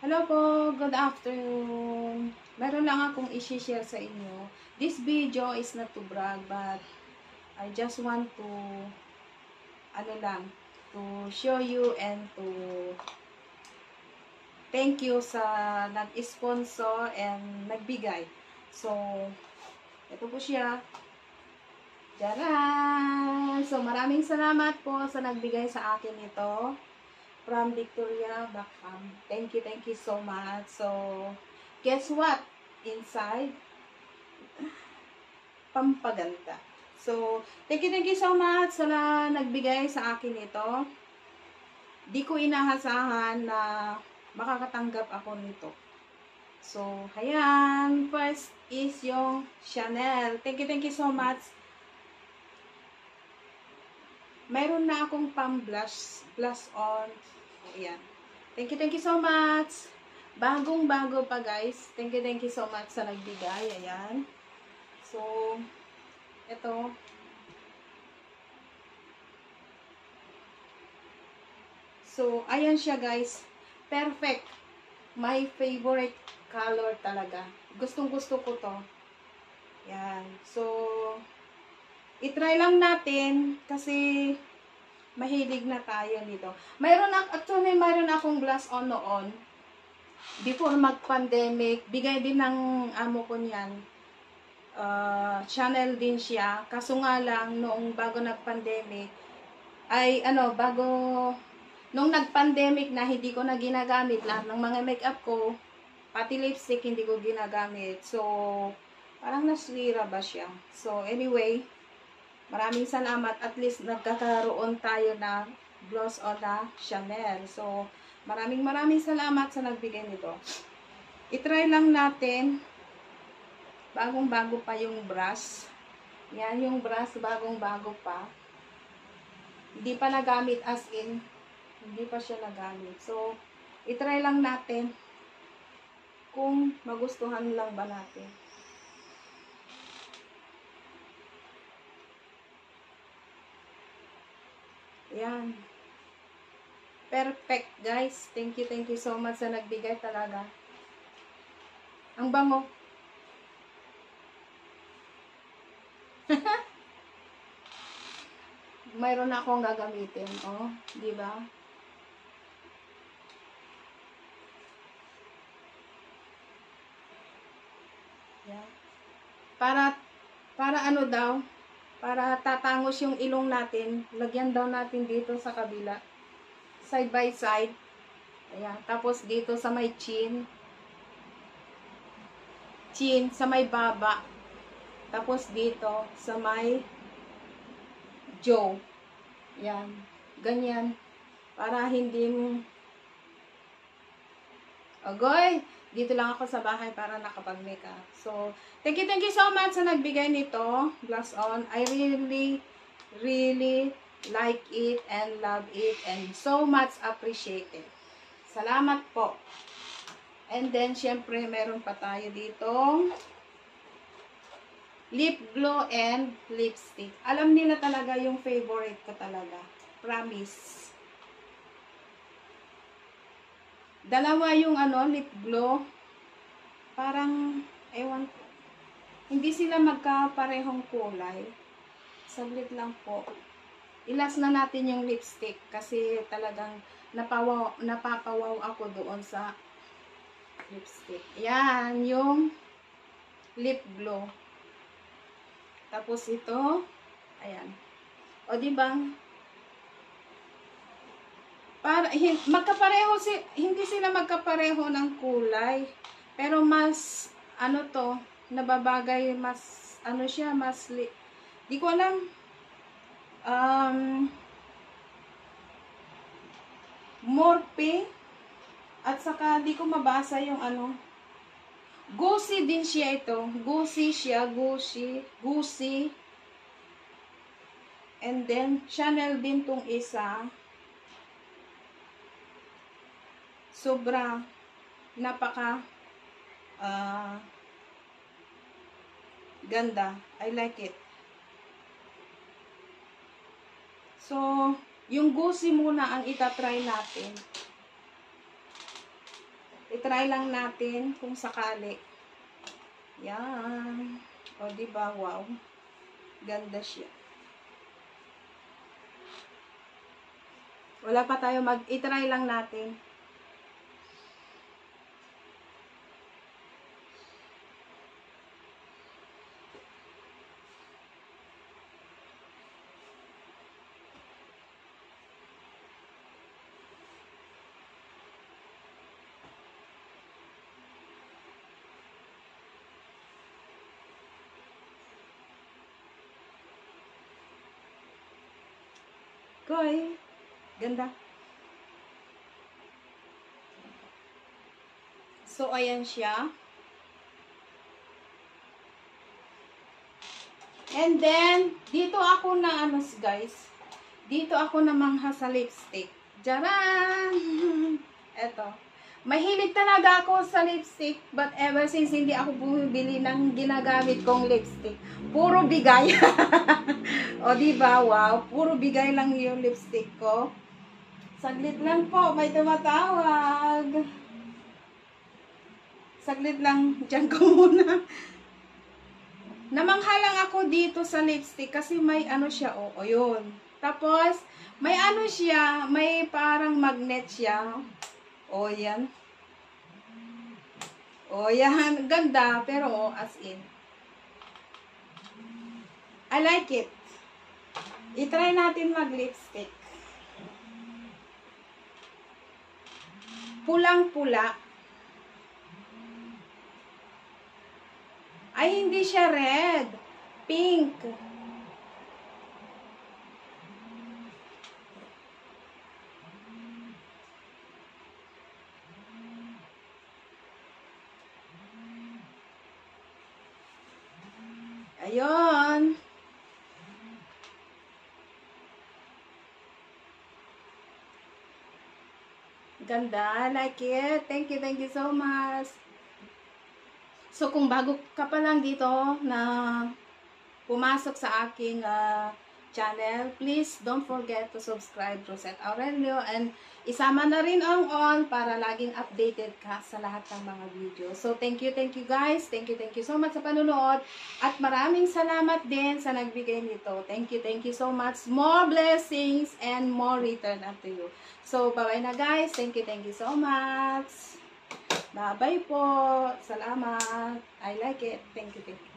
Hello po, good afternoon. Meron lang akong i-share sa inyo. This video is not to brag, but I just want to, to show you and to thank you sa nag-sponsor and nagbigay. So, ito po siya. Tcharan! So, maraming salamat po sa nagbigay sa akin ito. From Victoria Backham. Thank you so much. So, guess what? Inside, pampaganda. So, thank you so much sa nagbigay sa akin ito. Di ko inahasahan na makakatanggap ako nito. So, ayan. First is yung Chanel. Thank you so much. Mayroon na akong pang-blush on. Ayan. Thank you so much. Bagong-bago pa, guys. Thank you so much sa nagbigay. Ayan. So, ito. So, ayan siya, guys. Perfect. My favorite color talaga. Gustong-gusto ko to. Ayan. So, itry lang natin kasi mahilig na tayo nito. Mayroon akong glass on noon. Before mag-pandemic, bigay din ng amo ko niyan. Chanel din siya. Kaso nga lang, noong bago nag-pandemic, nung nag-pandemic na hindi ko na ginagamit lahat ng mga makeup ko, pati lipstick hindi ko ginagamit. So, parang naswira ba siya? So, anyway, maraming salamat. At least nagkakaroon tayo na gloss on na Chanel. So, maraming salamat sa nagbigay nito. I-try lang natin. Bagong-bago pa yung brush. Yan yung brush, bagong-bago pa. Hindi pa nagamit as in. Hindi pa siya nagamit. So, i-try lang natin kung magustuhan lang ba natin. Yan. Perfect, guys. Thank you so much sa nagbigay talaga. Ang bango. Mayroon akong gagamitin. Oh, di ba? Yan. Para ano daw? Para tatangos yung ilong natin, lagyan daw natin dito sa kabila. Side by side. Ayan. Tapos dito sa may chin. Sa may baba. Tapos dito sa may jaw. Ayan. Ganyan. Para hindi mo... Agoy! Dito lang ako sa bahay para nakapag-makeup. So, thank you so much sa nagbigay nito. Gloss on. I really like it and love it and so much appreciate it. Salamat po. And then, syempre, meron pa tayo dito. Lip glow and lipstick. Alam nila talaga yung favorite ko talaga. Promise. Dalawa yung lip glow. Parang, ewan ko. Hindi sila magkaparehong kulay. Saglit lang po. Ilas na natin yung lipstick kasi talagang napapawaw ako doon sa lipstick. Yan, yung lip glow. Tapos ito, ayan. O diba? Hindi sila magkapareho ng kulay. Pero mas, nababagay, mas, siya, di ko alam, more pink, at saka, di ko mabasa yung Gucci din siya ito. Gucci. And then, Chanel din tong isa. Sobra, napaka ganda. I like it. So, yung Gucci muna ang itatry natin. I-try lang natin kung sakali. Yan. O, diba? Wow. Ganda siya. Wala pa tayo i-try lang natin. Koy. Ganda. So, ayan siya. And then, dito ako na, guys. Dito ako namangha sa lipstick. Jaran! Eto. Mahilig talaga ako sa lipstick. But ever since, hindi ako bumibili ng ginagamit kong lipstick. Puro bigay. O, diba? Wow. Puro bigay lang yung lipstick ko. Saglit lang po. May tumatawag. Saglit lang. Diyan ko muna. Namangha lang ako dito sa lipstick kasi may ano siya, o yun. Tapos, may ano siya, may parang magnet siya. O, yan. O, yan. Ganda, pero as in. I like it. I-try natin mag-lipstick. Pulang-pula. Ay, hindi siya red. Pink. Ayun. Ganda. I like it. Thank you so much. So, kung bago ka pa lang dito na pumasok sa aking channel, please don't forget to subscribe, Rosette Aurelio, and isama na rin ang on para laging updated ka sa lahat ng mga video. So, thank you guys. Thank you so much sa panunood. At maraming salamat din sa nagbigay nito. Thank you so much. More blessings and more return unto you. So, bye-bye na guys. Thank you so much. Bye-bye po. Salamat. I like it. Thank you.